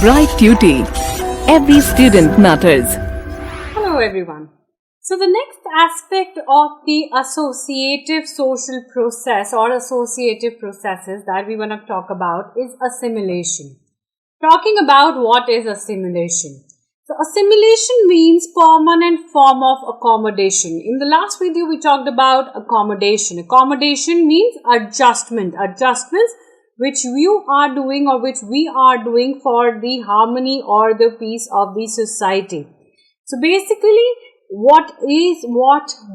Bright Tuty. Every student matters. Hello everyone. So the next aspect of the associative social process or associative processes that we want to talk about is assimilation. Talking about what is assimilation. So assimilation means permanent form of accommodation. In the last video we talked about accommodation. Accommodation means adjustment. Adjustments which you are doing or which we are doing for the harmony or the peace of the society. So basically, what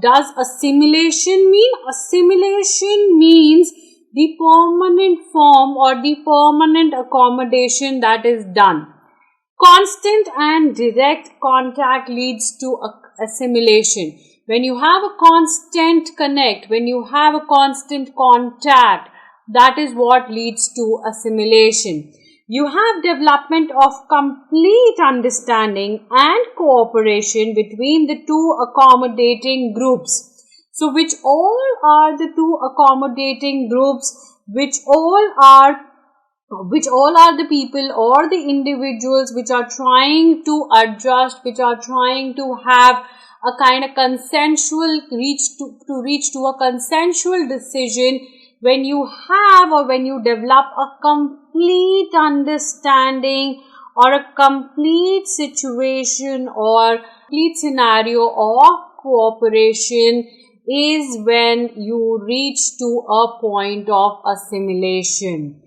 does assimilation mean? Assimilation means the permanent form or the permanent accommodation that is done. Constant and direct contact leads to assimilation. When you have a constant connect, when you have a constant contact, that is what leads to assimilation. You have development of complete understanding and cooperation between the two accommodating groups. So which all are the two accommodating groups, which all are the people or the individuals which are trying to adjust, which are trying to have a kind of consensual reach to a consensual decision. When you have or when you develop a complete understanding or a complete situation or complete scenario of cooperation is when you reach to a point of assimilation.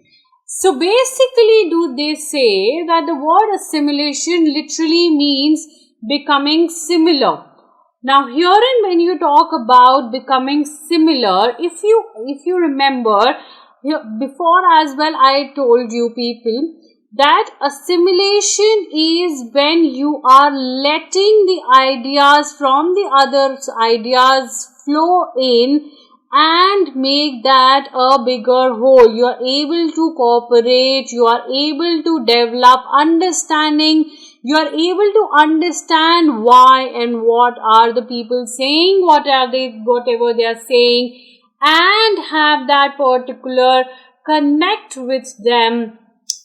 So basically they say that the word assimilation literally means becoming similar. Now herein when you talk about becoming similar, if you remember, before as well I told you people that assimilation is when you are letting the ideas from the other ideas flow in and make that a bigger whole. You are able to cooperate, you are able to develop understanding, you are able to understand why and what are the people saying, whatever they are saying, and have that particular connect with them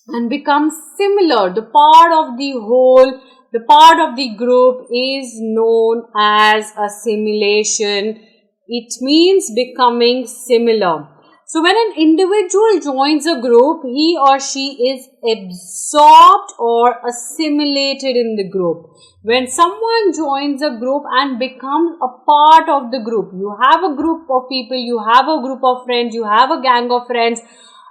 and become similar. The part of the whole, the part of the group is known as assimilation. It means becoming similar. So when an individual joins a group, he or she is absorbed or assimilated in the group. When someone joins a group and becomes a part of the group, you have a group of people, you have a group of friends, you have a gang of friends,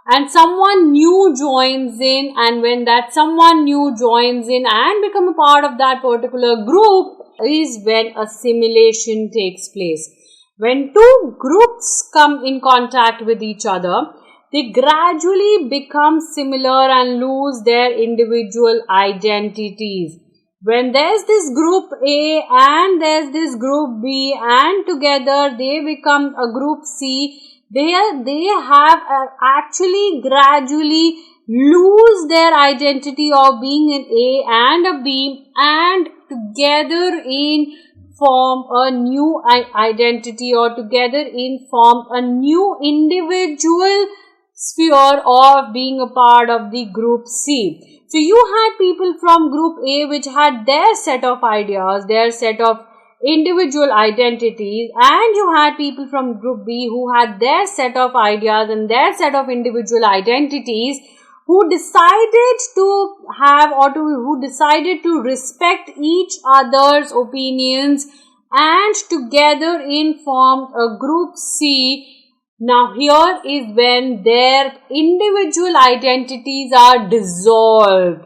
and someone new joins in, and when that someone new joins in and become a part of that particular group is when assimilation takes place. When two groups come in contact with each other, they gradually become similar and lose their individual identities. When there's this group A and there's this group B and together they become a group C, they have actually gradually lose their identity of being an A and a B and together form a new identity or together form a new individual sphere of being a part of the group C. So you had people from group A which had their set of ideas, their set of individual identities, and you had people from group B who had their set of ideas and their set of individual identities, who decided to have or who decided to respect each other's opinions and together form a group C. Now here is when their individual identities are dissolved.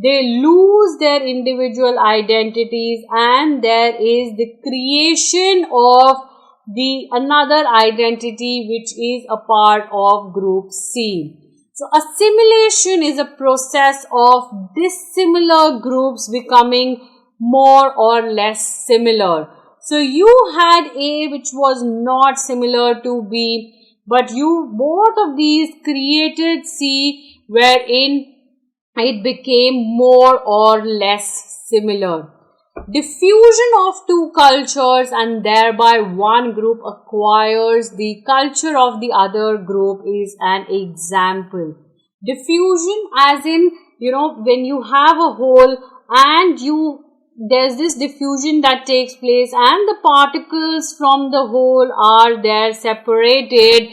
They lose their individual identities and there is the creation of another identity which is a part of group C. So assimilation is a process of dissimilar groups becoming more or less similar. So you had A which was not similar to B, but both of these created C wherein it became more or less similar. Diffusion of two cultures and thereby one group acquires the culture of the other group is an example. Diffusion as in when you have a whole and there's this diffusion that takes place and the particles from the whole are there separated,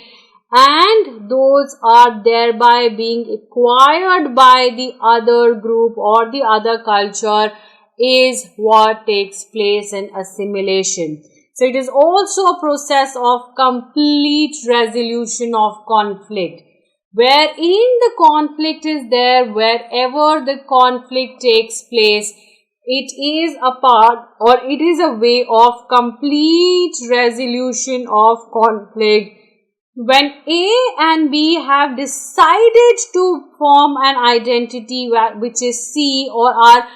and those are thereby being acquired by the other group or the other culture, is what takes place in assimilation. So it is also a process of complete resolution of conflict, wherein the conflict is there, wherever the conflict takes place, it is a part or it is a way of complete resolution of conflict. When A and B have decided to form an identity which is C, or are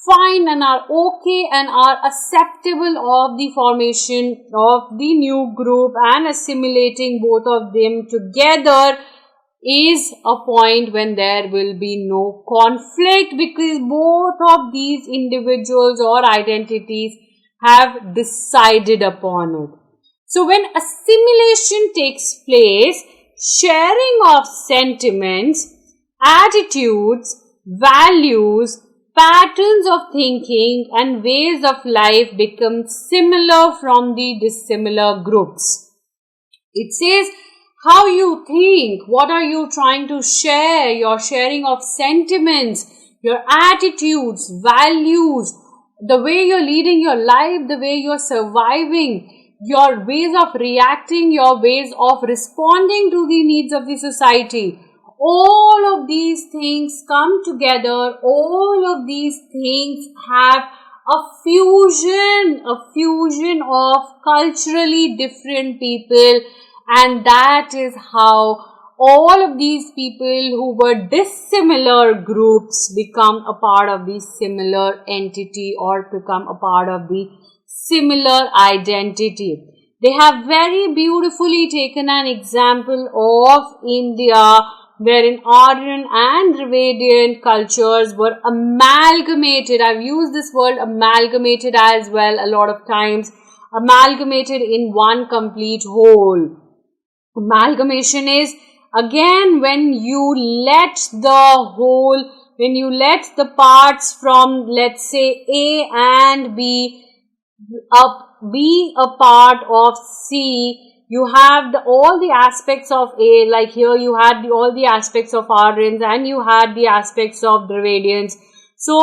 fine and are okay and are acceptable of the formation of the new group and assimilating both of them together, is a point when there will be no conflict, because both of these individuals or identities have decided upon it. So when assimilation takes place, sharing of sentiments, attitudes, values, patterns of thinking and ways of life become similar from the dissimilar groups. It says how you think, what are you trying to share, your sharing of sentiments, your attitudes, values, the way you're leading your life, the way you're surviving, your ways of reacting, your ways of responding to the needs of the society. All of these things come together. All of these things have a fusion of culturally different people, and that is how all of these people who were dissimilar groups become a part of the similar entity or become a part of the similar identity. They have very beautifully taken an example of India, wherein Aryan and Dravidian cultures were amalgamated. I've used this word amalgamated as well a lot of times. Amalgamated in one complete whole. Amalgamation is, again, when you let the parts from, let's say, A and B be a part of C. You have all the aspects of A, like here you had all the aspects of Aryans and you had the aspects of Dravidians. So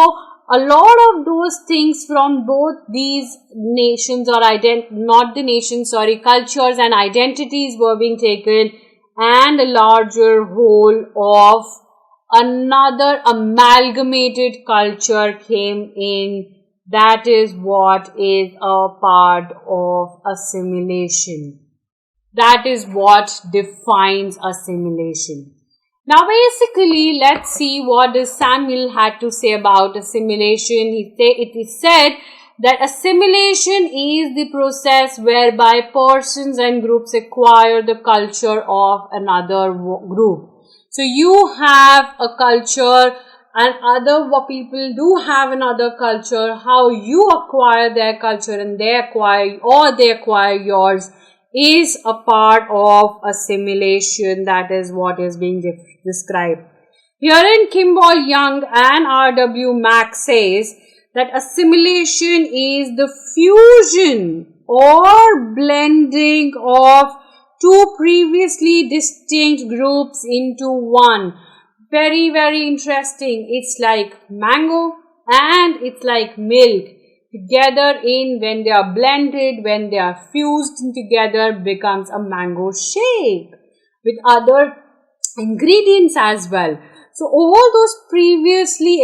a lot of those things from both these nations or cultures and identities were being taken, and a larger whole of another amalgamated culture came in. That is what is a part of assimilation. That is what defines assimilation. Now basically, let's see what Samuel had to say about assimilation. It is said that assimilation is the process whereby persons and groups acquire the culture of another group. So you have a culture and other people do have another culture. How you acquire their culture and they acquire yours is a part of assimilation. That is what is being described. Herein Kimball Young and R.W. Mack says that assimilation is the fusion or blending of two previously distinct groups into one. Very, very interesting. It's like mango and it's like milk. Together when they are blended, when they are fused together, becomes a mango shake with other ingredients as well. So all those previously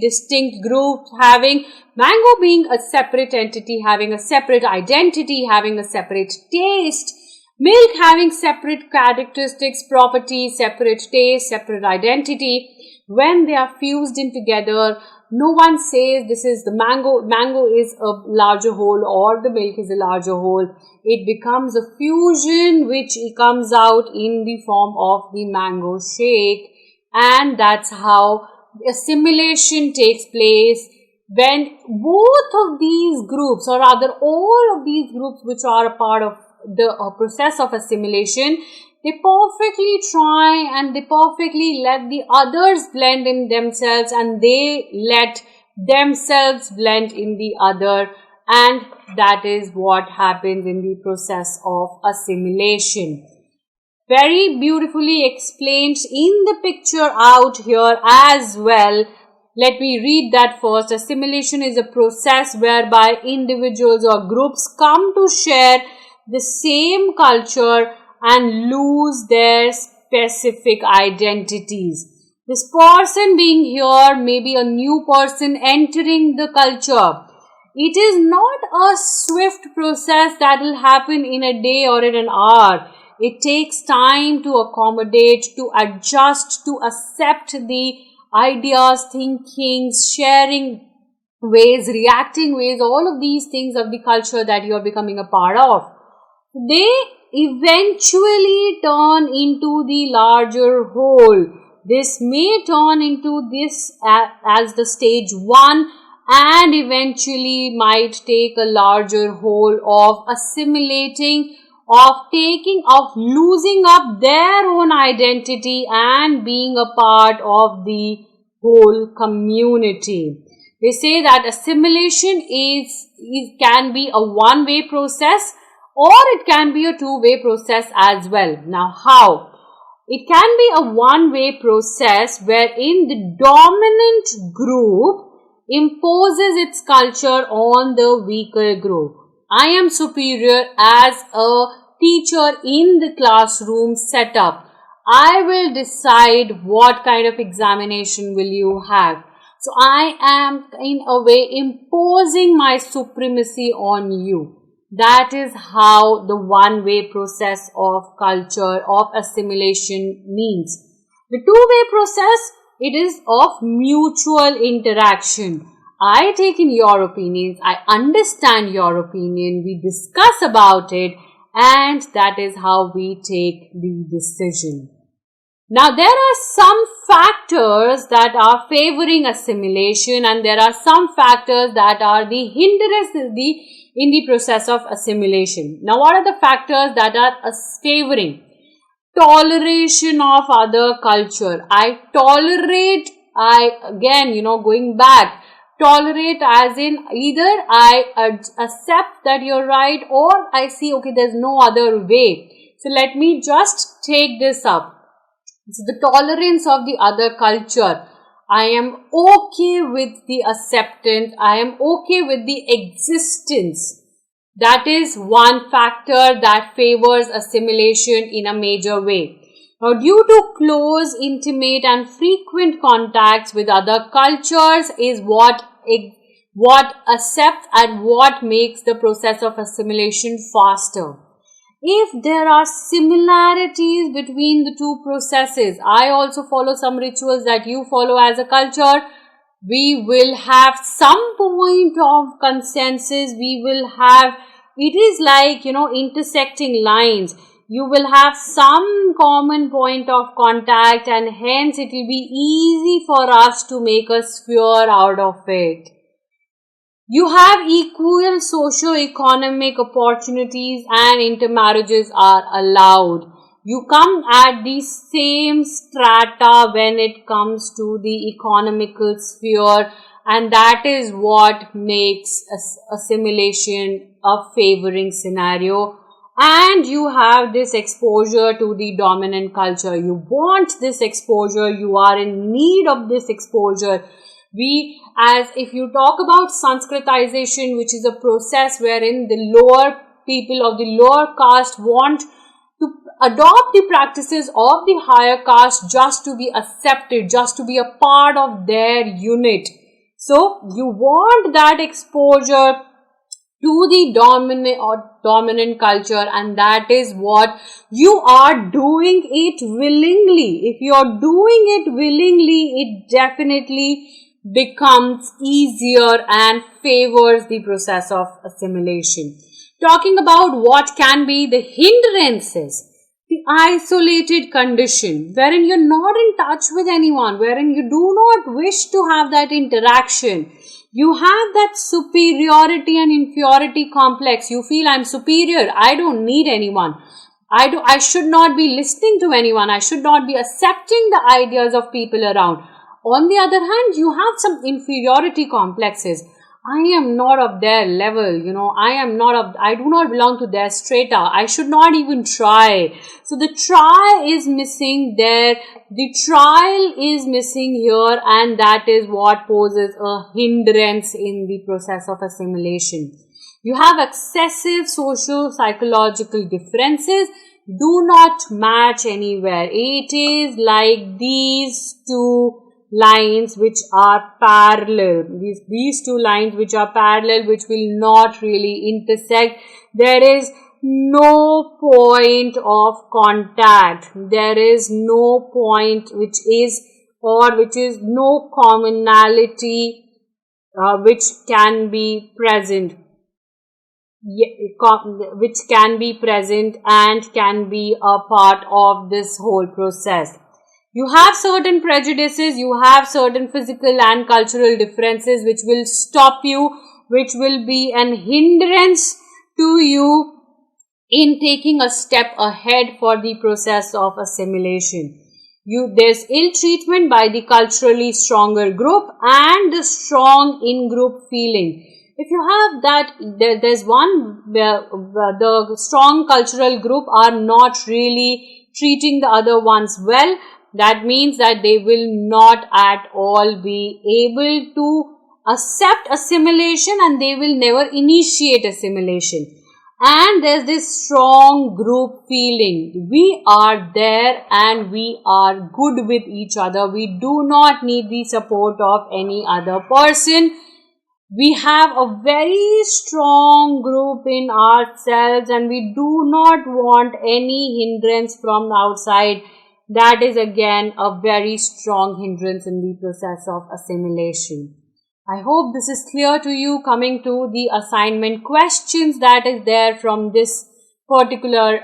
distinct groups, having mango being a separate entity, having a separate identity, having a separate taste, milk having separate characteristics, properties, separate taste, separate identity, when they are fused in together, no one says this is the mango is a larger whole or the milk is a larger whole. It becomes a fusion which comes out in the form of the mango shake, and that's how assimilation takes place when both of these groups, or rather all of these groups which are a part of the process of assimilation, They perfectly try and they perfectly let the others blend in themselves, and they let themselves blend in the other, and that is what happens in the process of assimilation. Very beautifully explained in the picture out here as well. Let me read that first. Assimilation is a process whereby individuals or groups come to share the same culture and lose their specific identities. This person being here may be a new person entering the culture. It is not a swift process that will happen in a day or in an hour. It takes time to accommodate, to adjust, to accept the ideas, thinkings, sharing ways, reacting ways, all of these things of the culture that you are becoming a part of. They eventually turn into the larger whole. This may turn into this as the stage 1, and eventually might take a larger whole of assimilating, of losing up their own identity and being a part of the whole community. They say that assimilation can be a one-way process, or it can be a two-way process as well. Now, how? It can be a one-way process wherein the dominant group imposes its culture on the weaker group. I am superior as a teacher in the classroom setup. I will decide what kind of examination will you have. So I am in a way imposing my supremacy on you. That is how the one-way process of culture, of assimilation means. The two-way process, it is of mutual interaction. I take in your opinions, I understand your opinion, we discuss about it, and that is how we take the decision. Now, there are some factors that are favoring assimilation, and there are some factors that are the hindrances in the process of assimilation. Now, what are the factors that are favoring? Toleration of other culture. I tolerate, going back, tolerate as in either I accept that you're right, or I see, okay, there's no other way. So let me just take this up. It's the tolerance of the other culture. I am okay with the acceptance. I am okay with the existence. That is one factor that favors assimilation in a major way. Now, due to close, intimate and frequent contacts with other cultures is what accepts and what makes the process of assimilation faster. If there are similarities between the two processes, I also follow some rituals that you follow as a culture, we will have some point of consensus. We will have, it is like, intersecting lines. You will have some common point of contact, and hence it will be easy for us to make a sphere out of it. You have equal socio-economic opportunities and intermarriages are allowed. You come at the same strata when it comes to the economical sphere, and that is what makes assimilation a favoring scenario. And you have this exposure to the dominant culture. You want this exposure. You are in need of this exposure. If you talk about Sanskritization, which is a process wherein the lower people of the lower caste want to adopt the practices of the higher caste just to be accepted, just to be a part of their unit. So, you want that exposure to the dominant culture, and that is what you are doing it willingly. If you are doing it willingly, it definitely becomes easier and favors the process of assimilation. Talking about what can be the hindrances, the isolated condition, wherein you're not in touch with anyone, wherein you do not wish to have that interaction. You have that superiority and inferiority complex. You feel I'm superior, I don't need anyone. I should not be listening to anyone. I should not be accepting the ideas of people around. On the other hand, you have some inferiority complexes. I am not of their level, I do not belong to their strata. I should not even try. So the try is missing there. The trial is missing here, and that is what poses a hindrance in the process of assimilation. You have excessive social psychological differences do not match anywhere. It is like these two lines which are parallel. These two lines which are parallel, which will not really intersect. There is no point of contact. There is no point which is no commonality which can be present. Which can be present and can be a part of this whole process. You have certain prejudices, you have certain physical and cultural differences which will stop you, which will be an hindrance to you in taking a step ahead for the process of assimilation. There's ill treatment by the culturally stronger group and the strong in-group feeling. If you have that, there's one where the strong cultural group are not really treating the other ones well. That means that they will not at all be able to accept assimilation, and they will never initiate assimilation. And there's this strong group feeling. We are there and we are good with each other. We do not need the support of any other person. We have a very strong group in ourselves and we do not want any hindrance from the outside. That is again a very strong hindrance in the process of assimilation. I hope this is clear to you. Coming to the assignment questions that is there from this particular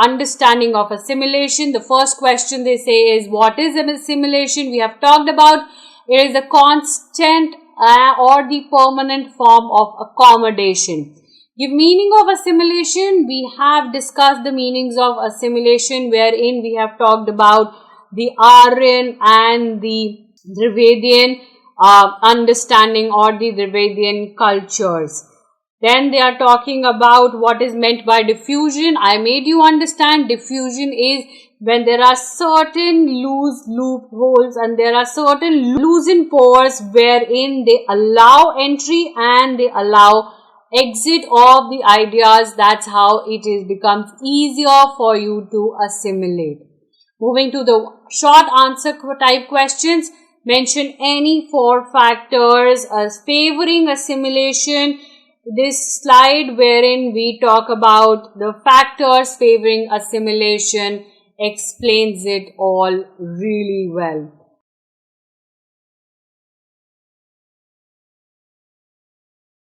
understanding of assimilation. The first question they say is, what is assimilation? We have talked about it is a constant or the permanent form of accommodation. Give meaning of assimilation. We have discussed the meanings of assimilation, wherein we have talked about the Aryan and the Dravidian understanding or the Dravidian cultures. Then they are talking about what is meant by diffusion. I made you understand diffusion is when there are certain loose loopholes and there are certain loosened pores wherein they allow entry and they allow exit of the ideas. That's how it becomes easier for you to assimilate. Moving to the short answer type questions. Mention any 4 factors as favoring assimilation. This slide wherein we talk about the factors favoring assimilation explains it all really well.